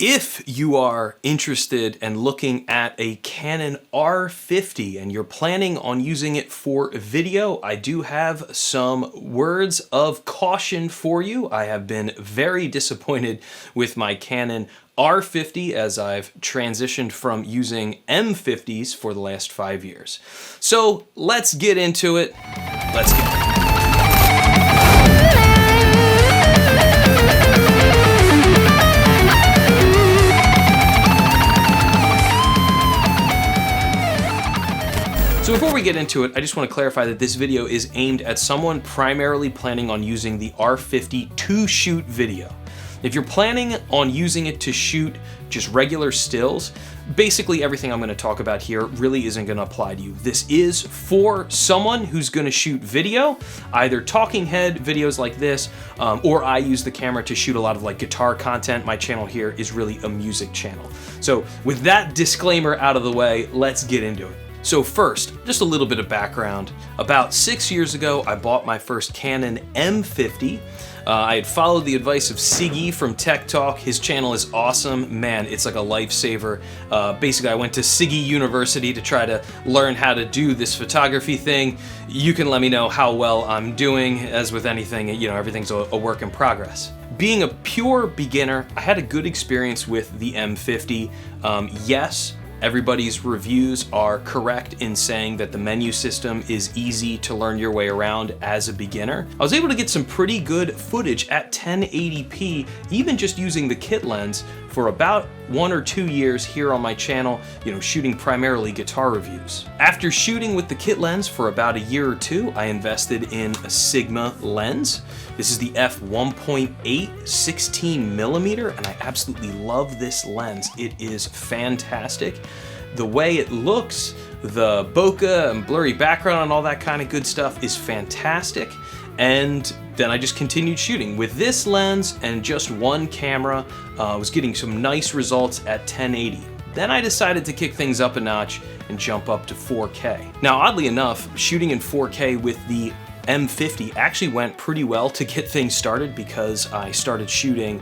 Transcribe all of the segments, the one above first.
If you are interested and looking at a Canon R50 and you're planning on using it for video, I do have some words of caution for you. I have been very disappointed with my Canon R50 as I've transitioned from using M50s for the last 5 years. So let's get into it. Let's go. So before we get into it, I just want to clarify that this video is aimed at someone primarily planning on using the R50 to shoot video. If you're planning on using it to shoot just regular stills, basically everything I'm going to talk about here really isn't going to apply to you. This is for someone who's going to shoot video, either talking head videos like this, or I use the camera to shoot a lot of like guitar content. My channel here is really a music channel. So with that disclaimer out of the way, let's get into it. So first, just a little bit of background. About 6 years ago, I bought my first Canon M50. I had followed the advice of Siggy from Tech Talk. His channel is awesome. Man, it's like a lifesaver. Basically, I went to Siggy University to try to learn how to do this photography thing. You can let me know how well I'm doing. As with anything, you know, everything's a work in progress. Being a pure beginner, I had a good experience with the M50. Yes, everybody's reviews are correct in saying that the menu system is easy to learn your way around as a beginner. I was able to get some pretty good footage at 1080p, even just using the kit lens for about 1 or 2 years here on my channel, you know, shooting primarily guitar reviews. After shooting with the kit lens for about a year or two, I invested in a Sigma lens. This is the f1.8 16mm, and I absolutely love this lens. It is fantastic. The way it looks, the bokeh and blurry background and all that kind of good stuff is fantastic. And then I just continued shooting with this lens and just one camera. I was getting some nice results at 1080. Then I decided to kick things up a notch and jump up to 4K. Now, oddly enough, shooting in 4K with the M50 actually went pretty well to get things started because I started shooting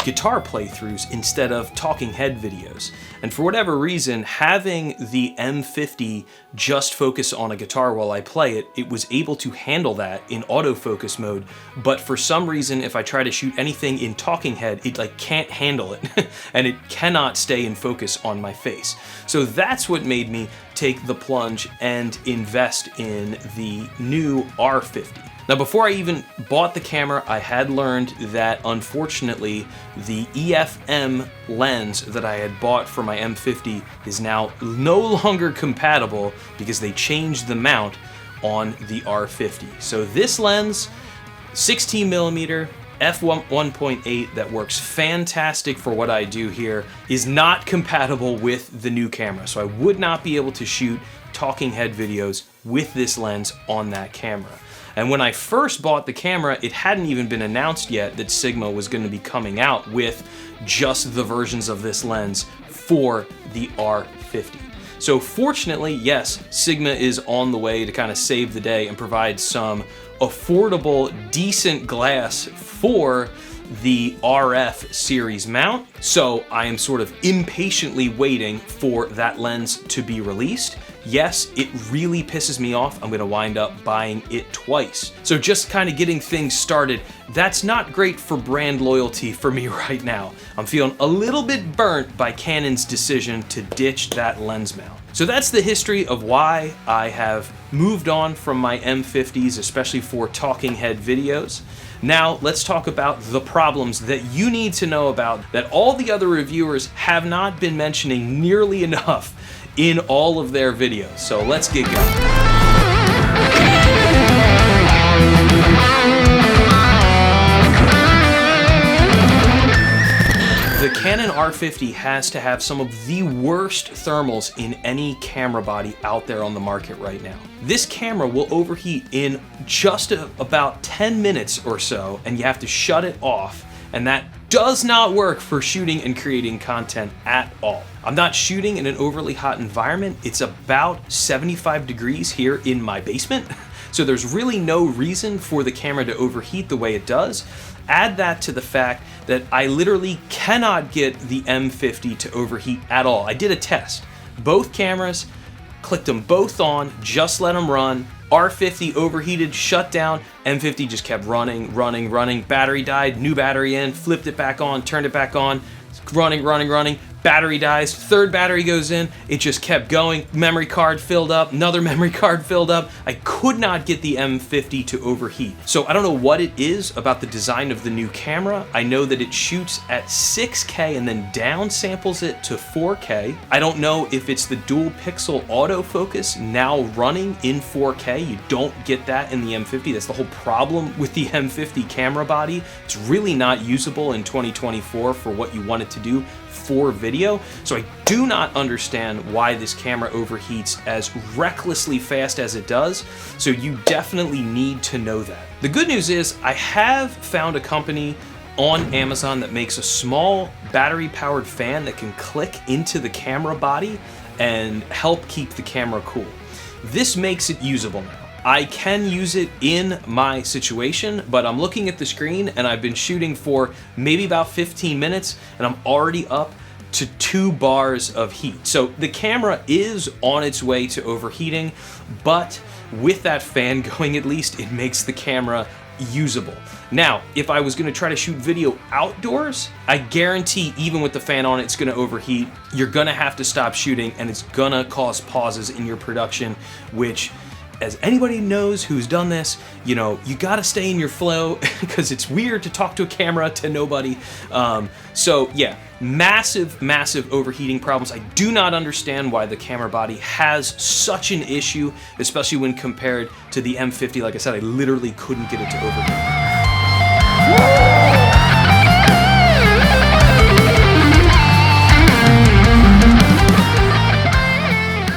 guitar playthroughs instead of talking head videos. And for whatever reason, having the M50 just focus on a guitar while I play it, it was able to handle that in autofocus mode. But for some reason, if I try to shoot anything in talking head, it like can't handle it and it cannot stay in focus on my face. So that's what made me take the plunge and invest in the new R50. Now, before I even bought the camera, I had learned that unfortunately the EFM lens that I had bought for my M50 is now no longer compatible because they changed the mount on the R50. So this lens, 16mm, f1.8, that works fantastic for what I do here, is not compatible with the new camera. So I would not be able to shoot talking head videos with this lens on that camera. And when I first bought the camera, it hadn't even been announced yet that Sigma was going to be coming out with just the versions of this lens for the R50. So fortunately, yes, Sigma is on the way to kind of save the day and provide some affordable, decent glass for the RF series mount. So I am sort of impatiently waiting for that lens to be released. Yes, it really pisses me off. I'm gonna wind up buying it twice. So just kind of getting things started, that's not great for brand loyalty for me right now. I'm feeling a little bit burnt by Canon's decision to ditch that lens mount. So that's the history of why I have moved on from my M50s, especially for talking head videos. Now let's talk about the problems that you need to know about that all the other reviewers have not been mentioning nearly enough in all of their videos. So let's get going. The Canon R50 has to have some of the worst thermals in any camera body out there on the market right now. This camera will overheat in just about 10 minutes or so, and you have to shut it off, and that does not work for shooting and creating content at all. I'm not shooting in an overly hot environment. It's about 75 degrees here in my basement. So there's really no reason for the camera to overheat the way it does. Add that to the fact that I literally cannot get the M50 to overheat at all. I did a test. Both cameras, clicked them both on, just let them run. R50 overheated, shut down. M50 just kept running. Battery died, new battery in, flipped it back on, turned it back on, running. Battery dies, third battery goes in, it just kept going. Memory card filled up, another memory card filled up. I could not get the M50 to overheat. So I don't know what it is about the design of the new camera. I know that it shoots at 6K and then down samples it to 4K. I don't know if it's the dual pixel autofocus now running in 4K. You don't get that in the M50. That's the whole problem with the M50 camera body. It's really not usable in 2024 for what you want it to do for video. So I do not understand why this camera overheats as recklessly fast as it does. So you definitely need to know that. The good news is I have found a company on Amazon that makes a small battery powered fan that can click into the camera body and help keep the camera cool. This makes it usable now. I can use it in my situation, but I'm looking at the screen and I've been shooting for maybe about 15 minutes and I'm already up to 2 bars of heat. So the camera is on its way to overheating, but with that fan going at least, it makes the camera usable. Now, if I was gonna try to shoot video outdoors, I guarantee even with the fan on, it's gonna overheat. You're gonna have to stop shooting and it's gonna cause pauses in your production, which, as anybody knows who's done this, you know, you gotta stay in your flow because it's weird to talk to a camera to nobody. So yeah, massive overheating problems. I do not understand why the camera body has such an issue, especially when compared to the M50. Like I said, I literally couldn't get it to overheat.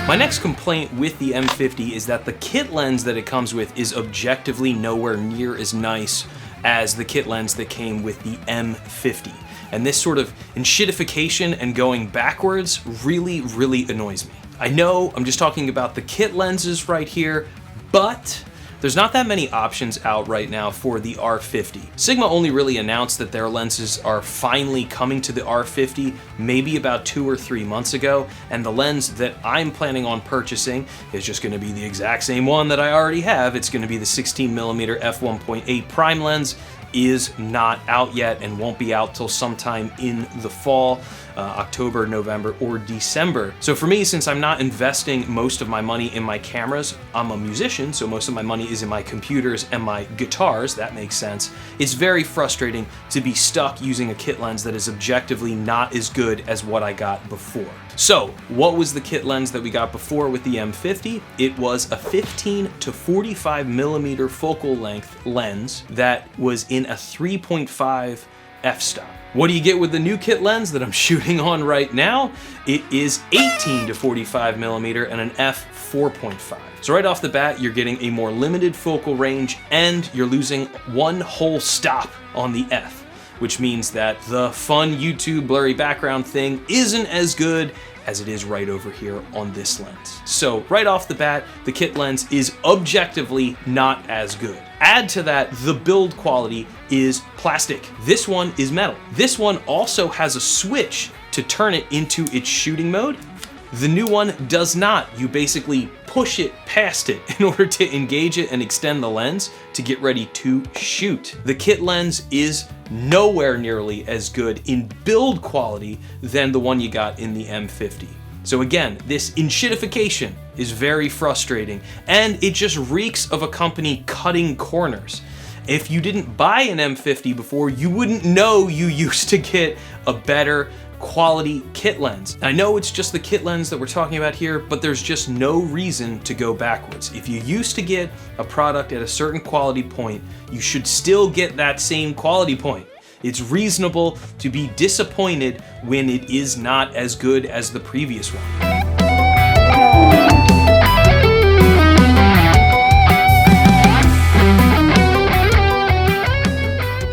My next complaint with the M50 is that the kit lens that it comes with is objectively nowhere near as nice as the kit lens that came with the M50. And this sort of enshittification and going backwards really annoys me. I know I'm just talking about the kit lenses right here, but there's not that many options out right now for the R50. Sigma only really announced that their lenses are finally coming to the R50 maybe about 2 or 3 months ago, and the lens that I'm planning on purchasing is just gonna be the exact same one that I already have. It's gonna be the 16mm f1.8 prime lens. Is not out yet and won't be out till sometime in the fall, October, November, or December. So for me, since I'm not investing most of my money in my cameras, I'm a musician, so most of my money is in my computers and my guitars, that makes sense. It's very frustrating to be stuck using a kit lens that is objectively not as good as what I got before. So what was the kit lens that we got before with the M50? It was a 15 to 45mm focal length lens that was in a 3.5 f-stop. What do you get with the new kit lens that I'm shooting on right now? It is 18 to 45mm and an f4.5. So right off the bat, you're getting a more limited focal range and you're losing one whole stop on the f, which means that the fun YouTube blurry background thing isn't as good as it is right over here on this lens. So right off the bat, the kit lens is objectively not as good. Add to that, the build quality is plastic. This one is metal. This one also has a switch to turn it into its shooting mode. The new one does not. You basically push it past it in order to engage it and extend the lens to get ready to shoot. The kit lens is nowhere nearly as good in build quality than the one you got in the M50. So again, this enshittification is very frustrating and it just reeks of a company cutting corners. If you didn't buy an M50 before, you wouldn't know you used to get a better quality kit lens. I know it's just the kit lens that we're talking about here, but there's just no reason to go backwards. If you used to get a product at a certain quality point, you should still get that same quality point. It's reasonable to be disappointed when it is not as good as the previous one.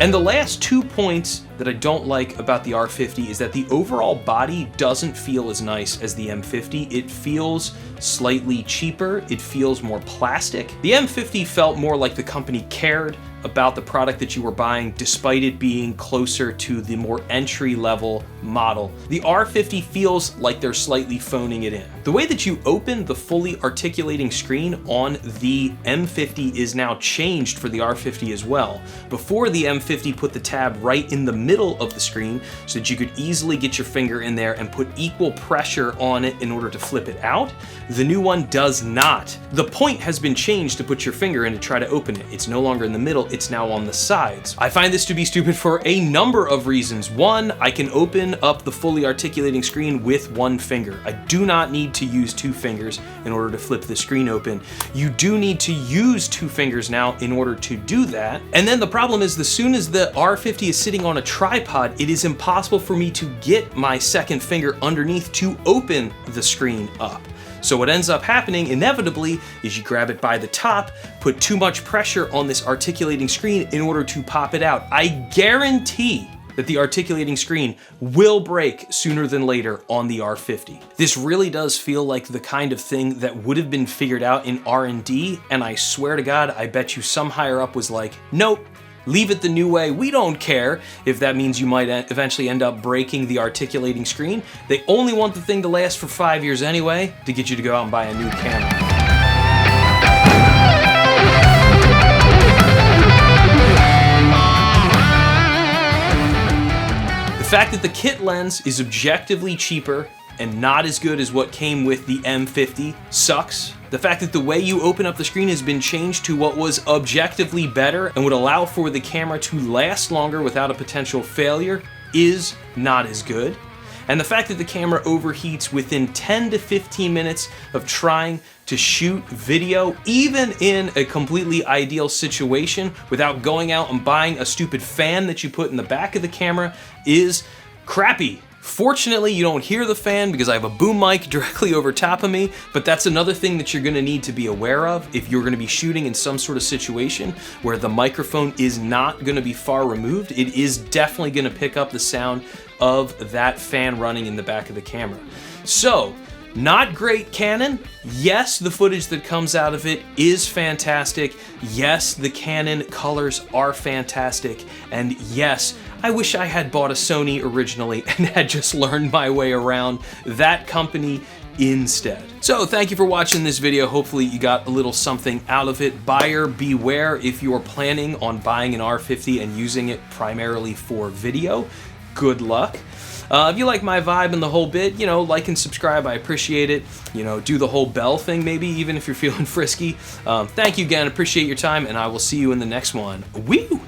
And the last 2 points that I don't like about the R50 is that the overall body doesn't feel as nice as the M50. It feels slightly cheaper. It feels more plastic. The M50 felt more like the company cared about the product that you were buying, despite it being closer to the more entry-level model. The R50 feels like they're slightly phoning it in. The way that you open the fully articulating screen on the M50 is now changed for the R50 as well. Before, the M50 put the tab right in the middle of the screen so that you could easily get your finger in there and put equal pressure on it in order to flip it out. The new one does not. The point has been changed to put your finger in to try to open it. It's no longer in the middle, it's now on the sides. I find this to be stupid for a number of reasons. One, I can open up the fully articulating screen with one finger. I do not need to use 2 fingers in order to flip the screen open. You do need to use 2 fingers now in order to do that. And then the problem is, as soon as the R50 is sitting on a tripod, it is impossible for me to get my second finger underneath to open the screen up. So what ends up happening inevitably is you grab it by the top, put too much pressure on this articulating screen in order to pop it out. I guarantee that the articulating screen will break sooner than later on the R50. This really does feel like the kind of thing that would have been figured out in R&D, and I swear to God, I bet you some higher up was like, nope, leave it the new way. We don't care if that means you might eventually end up breaking the articulating screen. They only want the thing to last for 5 years anyway, to get you to go out and buy a new camera. The fact that the kit lens is objectively cheaper and not as good as what came with the M50 sucks. The fact that the way you open up the screen has been changed to what was objectively better and would allow for the camera to last longer without a potential failure is not as good. And the fact that the camera overheats within 10 to 15 minutes of trying to shoot video, even in a completely ideal situation, without going out and buying a stupid fan that you put in the back of the camera, is crappy. Fortunately, you don't hear the fan because I have a boom mic directly over top of me, but that's another thing that you're going to need to be aware of if you're going to be shooting in some sort of situation where the microphone is not going to be far removed. It is definitely going to pick up the sound of that fan running in the back of the camera. So, not great Canon. Yes, the footage that comes out of it is fantastic. Yes, the Canon colors are fantastic. And yes, I wish I had bought a Sony originally and had just learned my way around that company instead. So thank you for watching this video. Hopefully you got a little something out of it. Buyer beware if you're planning on buying an R50 and using it primarily for video. Good luck. If you like my vibe and the whole bit, you know, like and subscribe, I appreciate it. You know, do the whole bell thing maybe, even if you're feeling frisky. Thank you again, appreciate your time, and I will see you in the next one. Woo!